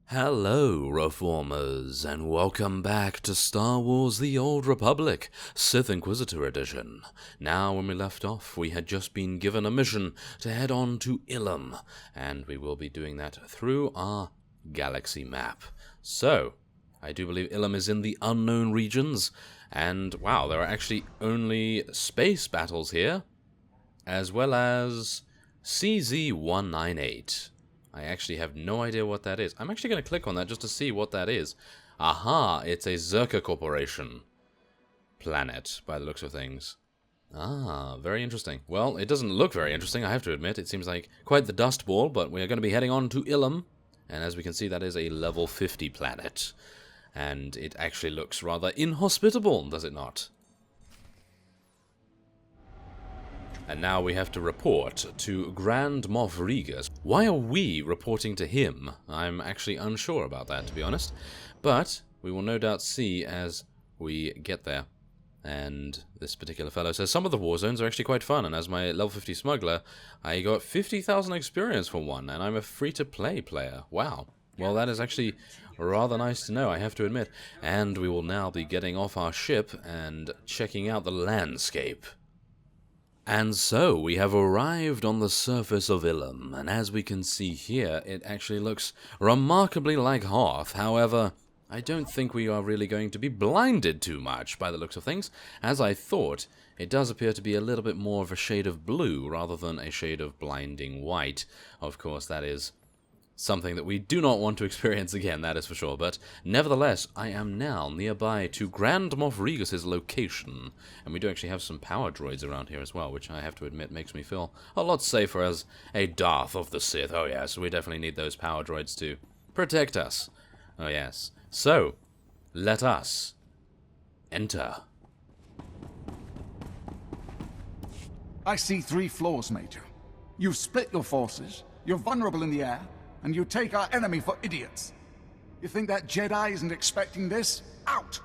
Hello, Reformers, and welcome back to Star Wars The Old Republic, Sith Inquisitor Edition. Now, when we left off, we had just been given a mission to head on to Ilum, and we will be doing that through our galaxy map. So, I do believe Ilum is in the unknown regions, and wow, there are actually only space battles here, as well as CZ-198. I actually have no idea what that is. I'm actually going to click on that just to see what that is. Aha, it's a Zerka Corporation planet, by the looks of things. Ah, very interesting. Well, it doesn't look very interesting, I have to admit. It seems like quite the dust ball, but we are going to be heading on to Ilum. And as we can see, that is a level 50 planet. And it actually looks rather inhospitable, does it not? And now we have to report to Grand Moff Regas. Why are we reporting to him? I'm actually unsure about that, to be honest. But we will no doubt see as we get there. And this particular fellow says some of the war zones are actually quite fun. And as my level 50 smuggler, I got 50,000 experience for one. And I'm a free-to-play player. Wow. Well, that is actually rather nice to know, I have to admit. And we will now be getting off our ship and checking out the landscape. And so, we have arrived on the surface of Ilum, and as we can see here, it actually looks remarkably like Hoth. However, I don't think we are really going to be blinded too much by the looks of things. As I thought, it does appear to be a little bit more of a shade of blue rather than a shade of blinding white. Of course, that is something that we do not want to experience again, that is for sure. But nevertheless, I am now nearby to Grand Moff Regas' location. And we do actually have some power droids around here as well, which I have to admit makes me feel a lot safer as a Darth of the Sith. Oh yes, we definitely need those power droids to protect us. Oh yes. So, let us enter. I see 3 flaws, Major. You've split your forces, you're vulnerable in the air, and you take our enemy for idiots. You think that Jedi isn't expecting this? Out!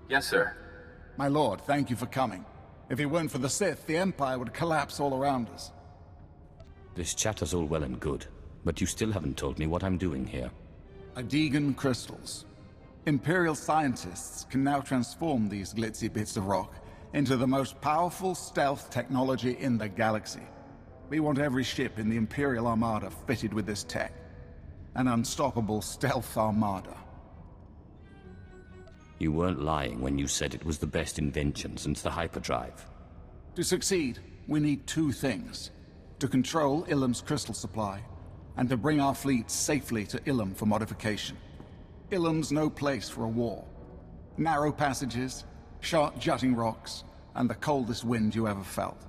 Yes, sir. My lord, thank you for coming. If it weren't for the Sith, the Empire would collapse all around us. This chatter's all well and good, but you still haven't told me what I'm doing here. Adegan crystals. Imperial scientists can now transform these glitzy bits of rock into the most powerful stealth technology in the galaxy. We want every ship in the Imperial Armada fitted with this tech. An unstoppable stealth armada. You weren't lying when you said it was the best invention since the hyperdrive. To succeed, we need 2 things. To control Ilum's crystal supply, and to bring our fleet safely to Ilum for modification. Ilum's no place for a war. Narrow passages, sharp jutting rocks, and the coldest wind you ever felt.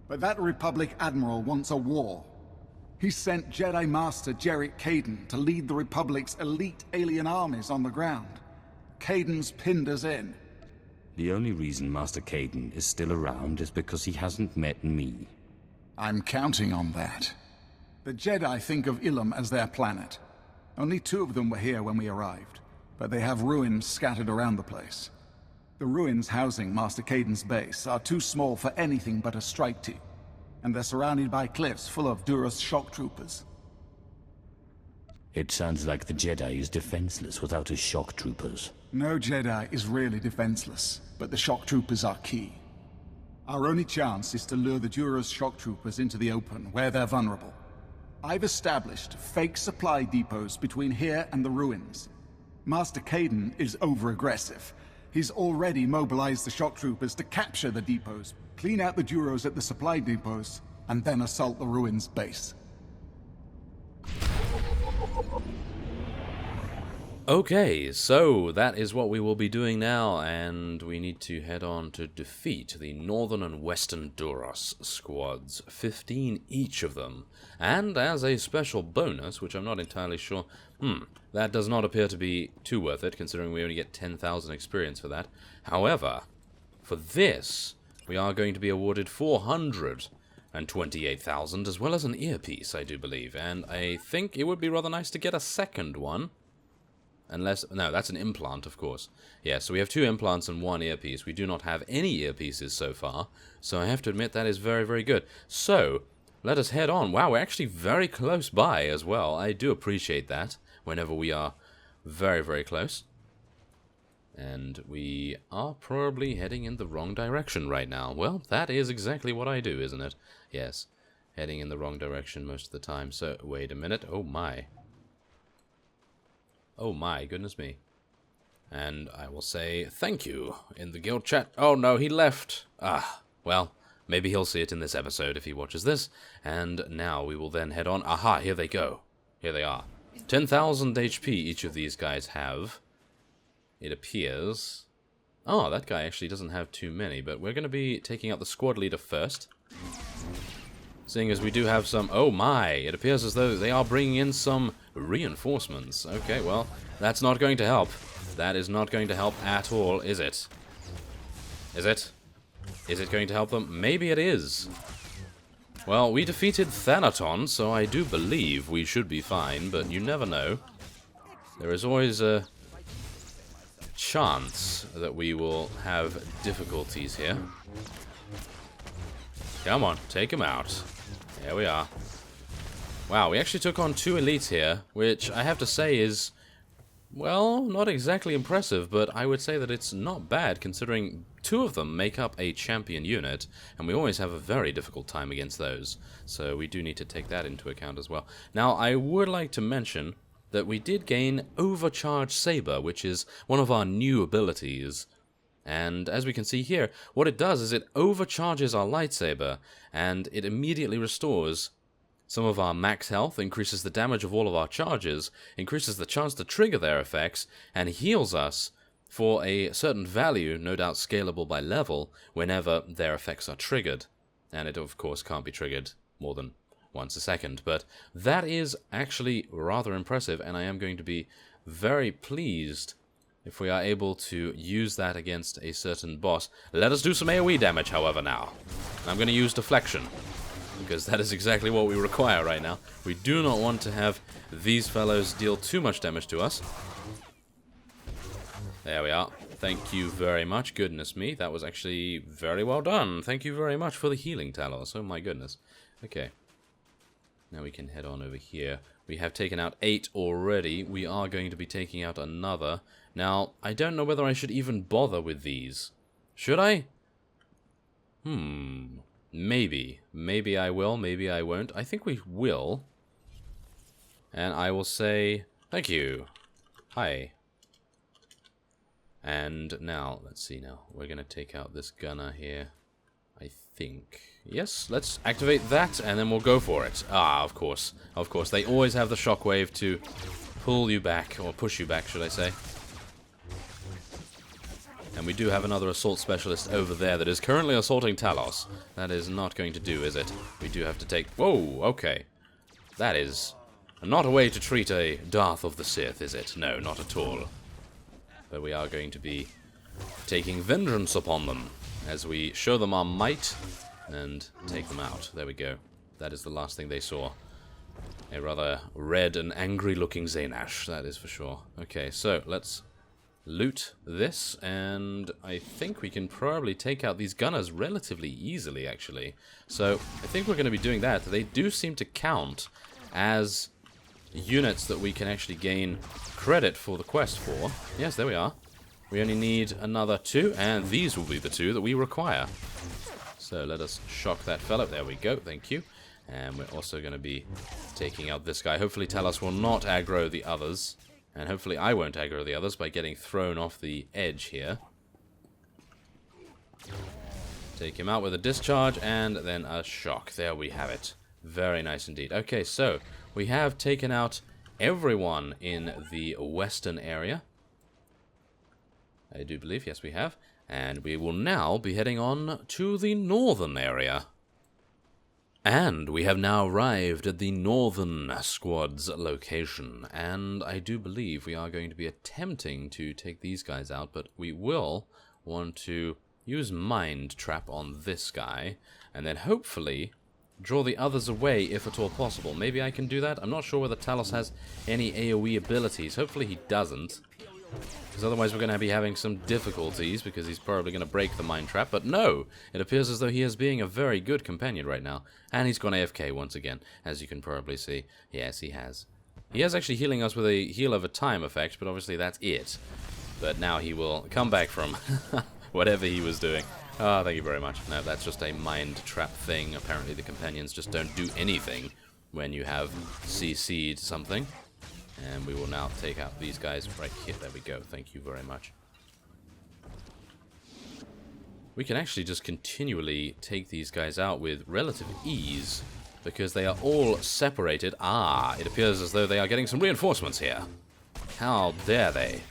But that Republic Admiral wants a war. He sent Jedi Master Kaedan to lead the Republic's elite alien armies on the ground. Kaedan's pinned us in. The only reason Master Kaedan is still around is because he hasn't met me. I'm counting on that. The Jedi think of Ilum as their planet. Only 2 of them were here when we arrived, but they have ruins scattered around the place. The ruins housing Master Kaedan's base are too small for anything but a strike team, and they're surrounded by cliffs full of Duras shock troopers. It sounds like the Jedi is defenseless without his shock troopers. No Jedi is really defenseless, but the shock troopers are key. Our only chance is to lure the Duras shock troopers into the open, where they're vulnerable. I've established fake supply depots between here and the ruins. Master Kaedan is over-aggressive. He's already mobilized the shock troopers to capture the depots, clean out the Duros at the supply depots, and then assault the ruins base. Okay, so that is what we will be doing now, and we need to head on to defeat the Northern and Western Duras squads, 15 each of them. And as a special bonus, which I'm not entirely sure, that does not appear to be too worth it, considering we only get 10,000 experience for that. However, for this, we are going to be awarded 428,000, as well as an earpiece, I do believe, and I think it would be rather nice to get a second one. Unless, no, that's an implant, of course. Yeah, so we have 2 implants and 1 earpiece. We do not have any earpieces so far, so I have to admit that is very, very good. So, let us head on. Wow, we're actually very close by as well. I do appreciate that. whenever we are very, very close. And we are probably heading in the wrong direction right now. Well, that is exactly what I do, isn't it? Yes, heading in the wrong direction most of the time. So, wait a minute. Oh my. Oh my, goodness me. And I will say thank you in the guild chat. Oh no, he left. Ah, well, maybe he'll see it in this episode if he watches this. And now we will then head on. Aha, here they go. Here they are. 10,000 HP each of these guys have. It appears. Oh, that guy actually doesn't have too many, but we're going to be taking out the squad leader first. Seeing as we do have some... Oh my, it appears as though they are bringing in some reinforcements. Okay, well, that's not going to help. That is not going to help at all, is it? Is it? Is it going to help them? Maybe it is. Well, we defeated Thanaton, so I do believe we should be fine, but you never know. There is always a chance that we will have difficulties here. Come on, take him out. There we are. Wow, we actually took on 2 elites here, which I have to say is... well, not exactly impressive, but I would say that it's not bad considering 2 of them make up a champion unit, and we always have a very difficult time against those. So we do need to take that into account as well. Now, I would like to mention that we did gain Overcharge Saber, which is one of our new abilities. And as we can see here, what it does is it overcharges our lightsaber, and it immediately restores some of our max health, increases the damage of all of our charges, increases the chance to trigger their effects, and heals us for a certain value, no doubt scalable by level, whenever their effects are triggered. And it, of course, can't be triggered more than once a second. But that is actually rather impressive, and I am going to be very pleased if we are able to use that against a certain boss. Let us do some AoE damage, however, now. I'm going to use deflection, because that is exactly what we require right now. We do not want to have these fellows deal too much damage to us. There we are. Thank you very much. Goodness me, that was actually very well done. Thank you very much for the healing, Talos. Oh my goodness. Okay. Now we can head on over here. We have taken out 8 already. We are going to be taking out another. Now, I don't know whether I should even bother with these. Should I? Maybe. Maybe I will, maybe I won't. I think we will. And I will say, thank you. Hi. And now, let's see now. We're going to take out this gunner here. I think. Yes, let's activate that, and then we'll go for it. Ah, of course. Of course. They always have the shockwave to pull you back, or push you back, should I say. And we do have another assault specialist over there that is currently assaulting Talos. That is not going to do, is it? We do have to take... Whoa, okay. That is not a way to treat a Darth of the Sith, is it? No, not at all. But we are going to be taking vengeance upon them as we show them our might and take them out. There we go. That is the last thing they saw. A rather red and angry-looking Zainash, that is for sure. Okay, so let's loot this, and I think we can probably take out these gunners relatively easily, actually. So I think we're going to be doing that. They do seem to count as units that we can actually gain credit for the quest for. Yes, there we are. We only need another 2, and these will be the 2 that we require. So let us shock that fellow. There we go, thank you. And we're also going to be taking out this guy. Hopefully Talos will not aggro the others. And hopefully I won't aggro the others by getting thrown off the edge here. Take him out with a discharge and then a shock. There we have it. Very nice indeed. Okay, so we have taken out everyone in the western area. I do believe, yes we have. And we will now be heading on to the northern area. And we have now arrived at the northern squad's location, and I do believe we are going to be attempting to take these guys out, but we will want to use Mind Trap on this guy, and then hopefully draw the others away if at all possible. Maybe I can do that? I'm not sure whether Talos has any AoE abilities. Hopefully he doesn't, because otherwise we're going to be having some difficulties, because he's probably going to break the Mind Trap. But no, it appears as though he is being a very good companion right now. And he's gone AFK once again, as you can probably see. Yes, he has. He is actually healing us with a heal over time effect, but obviously that's it. But now he will come back from whatever he was doing. Ah, thank you very much. No, that's just a mind trap thing. Apparently the companions just don't do anything when you have CC'd something. And we will now take out these guys right here. There we go. Thank you very much. We can actually just continually take these guys out with relative ease, because they are all separated. Ah, it appears as though they are getting some reinforcements here. How dare they?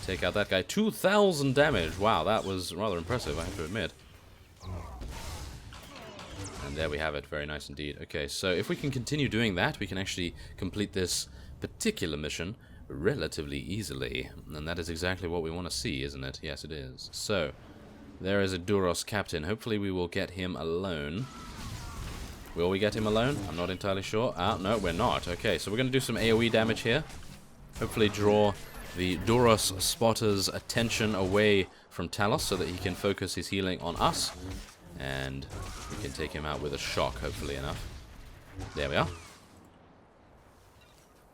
Take out that guy. 2,000 damage. Wow, that was rather impressive, I have to admit. And there we have it. Very nice indeed. Okay, so if we can continue doing that, we can actually complete this particular mission relatively easily. And that is exactly what we want to see, isn't it? Yes, it is. So, there is a Duros captain. Hopefully we will get him alone. Will we get him alone? I'm not entirely sure. Ah, no, we're not. Okay, so we're going to do some AoE damage here. Hopefully draw the Duros spotter's attention away from Talos so that he can focus his healing on us. And we can take him out with a shock, hopefully enough. There we are.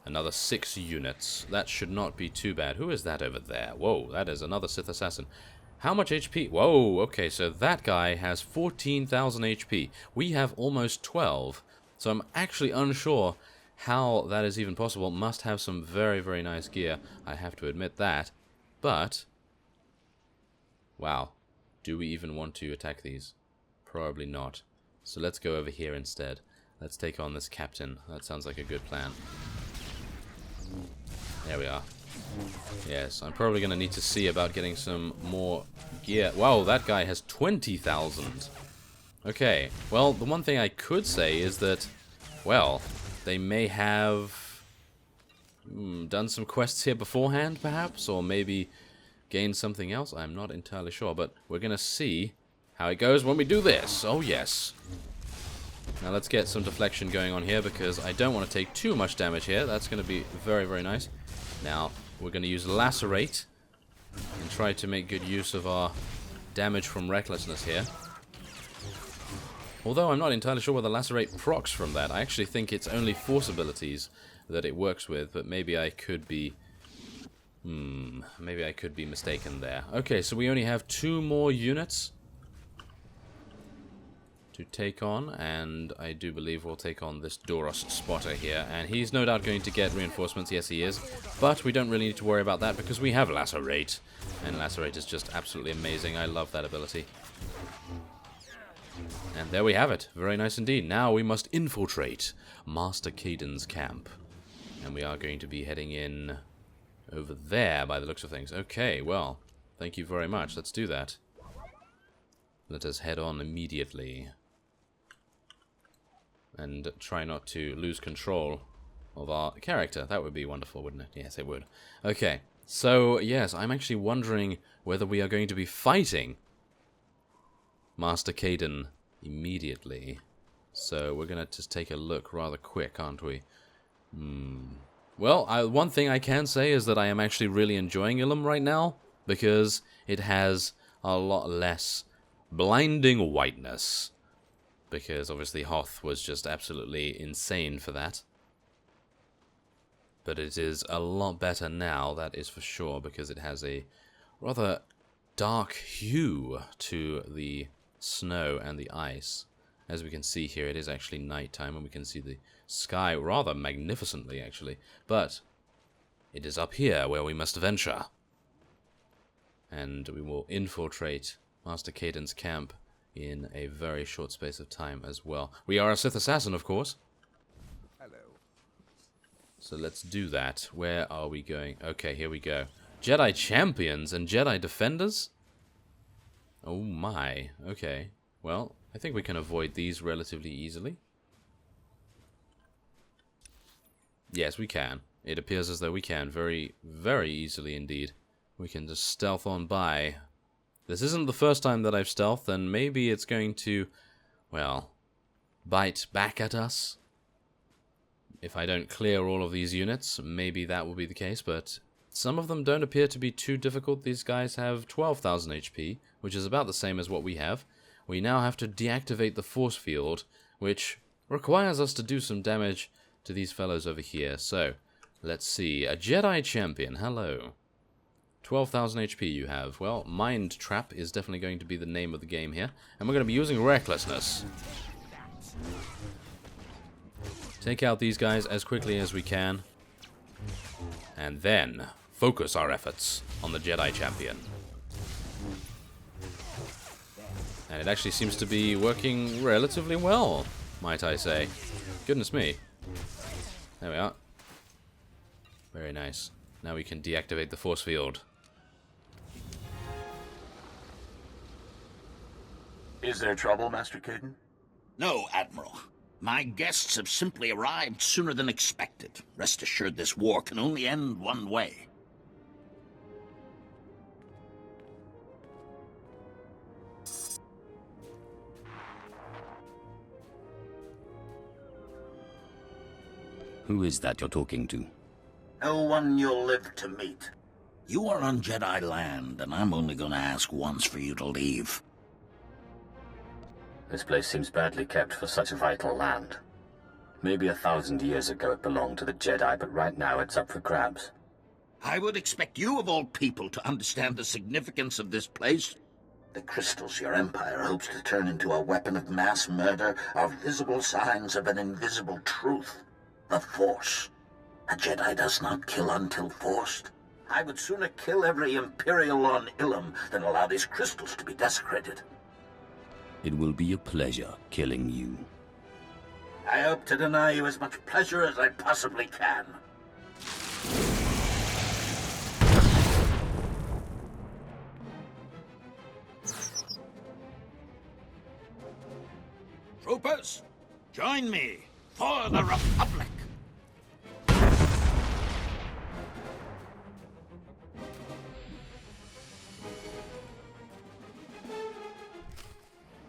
Another 6 units. That should not be too bad. Who is that over there? Whoa, that is another Sith assassin. How much HP? Whoa, okay, so that guy has 14,000 HP. We have almost 12. So I'm actually unsure how that is even possible. Must have some very, very nice gear. I have to admit that. But, wow. Do we even want to attack these? Probably not. So let's go over here instead. Let's take on this captain. That sounds like a good plan. There we are. Yes, I'm probably going to need to see about getting some more gear. Wow, that guy has 20,000. Okay, well, the one thing I could say is that, well, they may have done some quests here beforehand, perhaps, or maybe gained something else. I'm not entirely sure, but we're going to see how it goes when we do this. Oh, yes. Now let's get some deflection going on here, because I don't want to take too much damage here. That's going to be very, very nice. Now, we're going to use Lacerate and try to make good use of our damage from recklessness here. Although I'm not entirely sure whether Lacerate procs from that. I actually think it's only force abilities that it works with, but maybe I could be... maybe I could be mistaken there. Okay, so we only have 2 more units to take on, and I do believe we'll take on this Duros spotter here, and he's no doubt going to get reinforcements. Yes, he is, but we don't really need to worry about that because we have Lacerate, and Lacerate is just absolutely amazing. I love that ability. And there we have it. Very nice indeed. Now we must infiltrate Master Kaedan's camp, and we are going to be heading in over there by the looks of things. Okay, well, thank you very much. Let's do that. Let us head on immediately and try not to lose control of our character. That would be wonderful, wouldn't it? Yes, it would. Okay, so, yes, I'm actually wondering whether we are going to be fighting Master Kaedan immediately. So, we're going to just take a look rather quick, aren't we? Well, one thing I can say is that I am actually really enjoying Ilum right now, because it has a lot less blinding whiteness. Because obviously Hoth was just absolutely insane for that. But it is a lot better now, that is for sure, because it has a rather dark hue to the snow and the ice. As we can see here, it is actually nighttime, and we can see the sky rather magnificently, actually. But it is up here where we must venture. And we will infiltrate Master Kaedan's camp in a very short space of time as well. We are a Sith assassin, of course. Hello. So let's do that. Where are we going? Okay, here we go. Jedi champions and Jedi defenders? Oh my. Okay. Well, I think we can avoid these relatively easily. Yes, we can. It appears as though we can very, very easily indeed. We can just stealth on by. This isn't the first time that I've stealthed, and maybe it's going to, well, bite back at us. If I don't clear all of these units, maybe that will be the case, but some of them don't appear to be too difficult. These guys have 12,000 HP, which is about the same as what we have. We now have to deactivate the force field, which requires us to do some damage to these fellows over here. So, let's see. A Jedi Champion, hello. 12,000 HP you have. Well, Mind Trap is definitely going to be the name of the game here. And we're going to be using Recklessness. Take out these guys as quickly as we can. And then focus our efforts on the Jedi Champion. And it actually seems to be working relatively well, might I say. Goodness me. There we are. Very nice. Now we can deactivate the force field. Is there trouble, Master Kaedan? No, Admiral. My guests have simply arrived sooner than expected. Rest assured this war can only end one way. Who is that you're talking to? No one you'll live to meet. You are on Jedi land, and I'm only going to ask once for you to leave. This place seems badly kept for such a vital land. Maybe 1,000 years ago it belonged to the Jedi, but right now it's up for grabs. I would expect you, of all people, to understand the significance of this place. The crystals your empire hopes to turn into a weapon of mass murder are visible signs of an invisible truth. The Force. A Jedi does not kill until forced. I would sooner kill every Imperial on Ilum than allow these crystals to be desecrated. It will be a pleasure killing you. I hope to deny you as much pleasure as I possibly can. Troopers, join me for the Republic!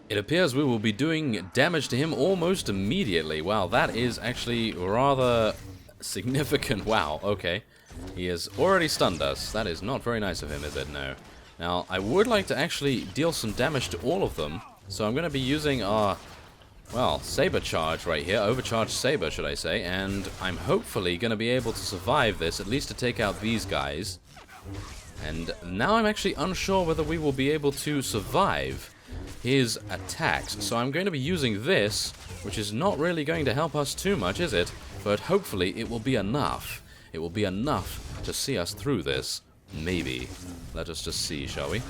It appears we will be doing damage to him almost immediately. Wow, that is actually rather significant. Wow, okay. He has already stunned us. That is not very nice of him, is it? No. Now, I would like to actually deal some damage to all of them. So I'm going to be using our, well, Saber Charge right here. Overcharged Saber, should I say. And I'm hopefully going to be able to survive this, at least to take out these guys. And now I'm actually unsure whether we will be able to survive his attacks. So I'm going to be using this, which is not really going to help us too much, is it? But hopefully it will be enough. It will be enough to see us through this. Maybe. Let us just see, shall we?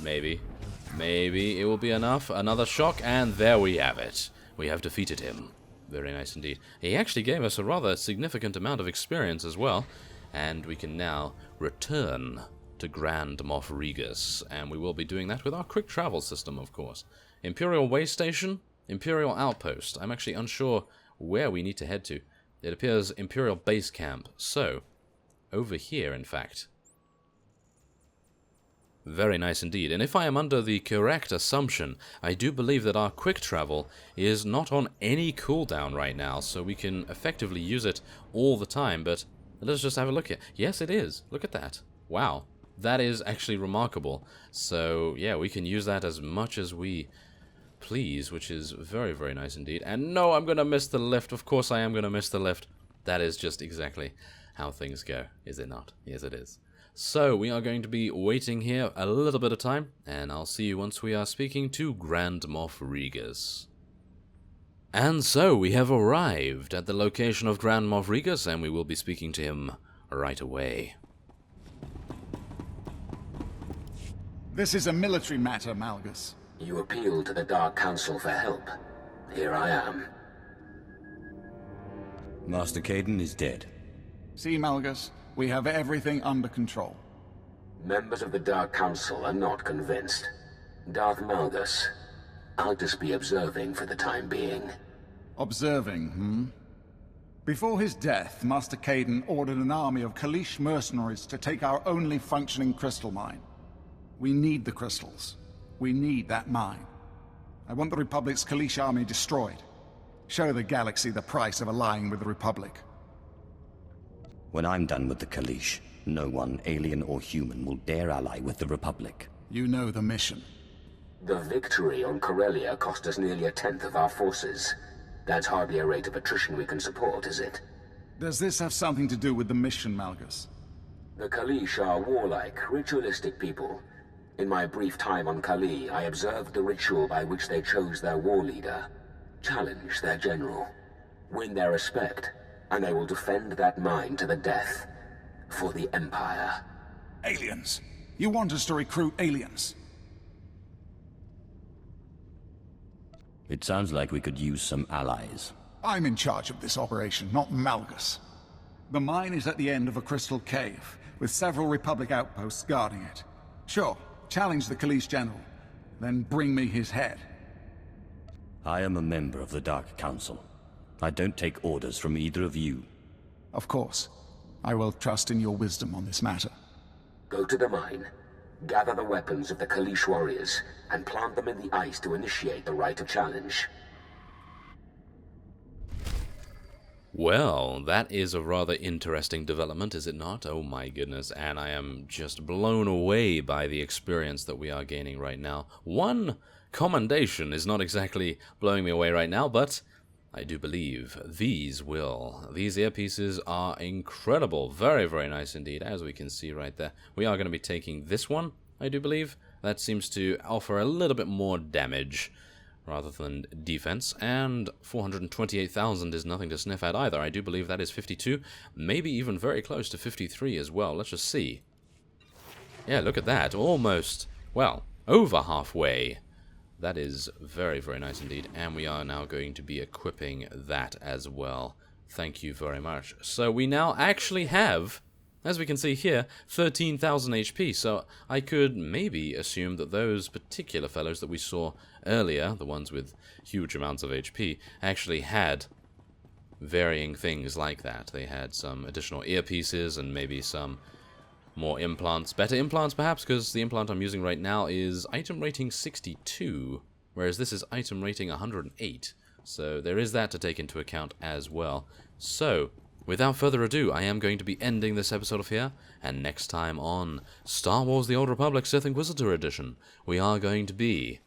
Maybe. Maybe it will be enough. Another shock, and there we have it. We have defeated him. Very nice indeed. He actually gave us a rather significant amount of experience as well. And we can now return to Grand Moff Regas, and we will be doing that with our quick travel system, of course. Imperial Way Station, Imperial Outpost. I'm actually unsure where we need to head to. It appears Imperial Base Camp, so over here, in fact. Very nice indeed, and if I am under the correct assumption, I do believe that our quick travel is not on any cooldown right now, so we can effectively use it all the time, but let's just have a look here. Yes, it is. Look at that. Wow. That is actually remarkable. So, yeah, we can use that as much as we please, which is very, very nice indeed. And no, I'm going to miss the lift. Of course I am going to miss the lift. That is just exactly how things go, is it not? Yes, it is. So, we are going to be waiting here a little bit of time, and I'll see you once we are speaking to Grand Moff Regas. And so, we have arrived at the location of Grand Moff Regas, and we will be speaking to him right away. This is a military matter, Malgus. You appealed to the Dark Council for help. Here I am. Master Kaedan is dead. See, Malgus, we have everything under control. Members of the Dark Council are not convinced. Darth Malgus, I'll just be observing for the time being. Observing, hmm? Before his death, Master Kaedan ordered an army of Kaleesh mercenaries to take our only functioning crystal mine. We need the crystals. We need that mine. I want the Republic's Kaleesh army destroyed. Show the galaxy the price of allying with the Republic. When I'm done with the Kaleesh, no one, alien or human, will dare ally with the Republic. You know the mission. The victory on Corellia cost us nearly 1/10 of our forces. That's hardly a rate of attrition we can support, is it? Does this have something to do with the mission, Malgus? The Kalish are warlike, ritualistic people. In my brief time on Kali, I observed the ritual by which they chose their war leader. Challenge their general. Win their respect, and they will defend that mind to the death. For the Empire. Aliens. You want us to recruit aliens? It sounds like we could use some allies. I'm in charge of this operation, not Malgus. The mine is at the end of a crystal cave, with several Republic outposts guarding it. Sure, challenge the Kalish General, then bring me his head. I am a member of the Dark Council. I don't take orders from either of you. Of course. I will trust in your wisdom on this matter. Go to the mine, gather the weapons of the Kalish warriors, and plant them in the ice to initiate the rite of challenge. Well, that is a rather interesting development, is it not? Oh my goodness, and I am just blown away by the experience that we are gaining right now. One commendation is not exactly blowing me away right now, but I do believe these will. These earpieces are incredible. Very, very nice indeed, as we can see right there. We are going to be taking this one, I do believe. That seems to offer a little bit more damage rather than defense, and 428,000 is nothing to sniff at either. I do believe that is 52, maybe even very close to 53 as well. Let's just see. Yeah, look at that. Almost, well, over halfway. That is very, very nice indeed, and we are now going to be equipping that as well. Thank you very much. So we now actually have, as we can see here, 13,000 HP, so I could maybe assume that those particular fellows that we saw earlier, the ones with huge amounts of HP, actually had varying things like that. They had some additional earpieces and maybe some more implants. Better implants perhaps, because the implant I'm using right now is item rating 62, whereas this is item rating 108. So there is that to take into account as well. So, without further ado, I am going to be ending this episode off here, and next time on Star Wars The Old Republic Sith Inquisitor Edition, we are going to be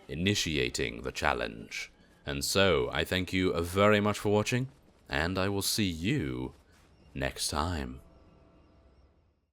initiating the challenge. And so, I thank you very much for watching, and I will see you next time.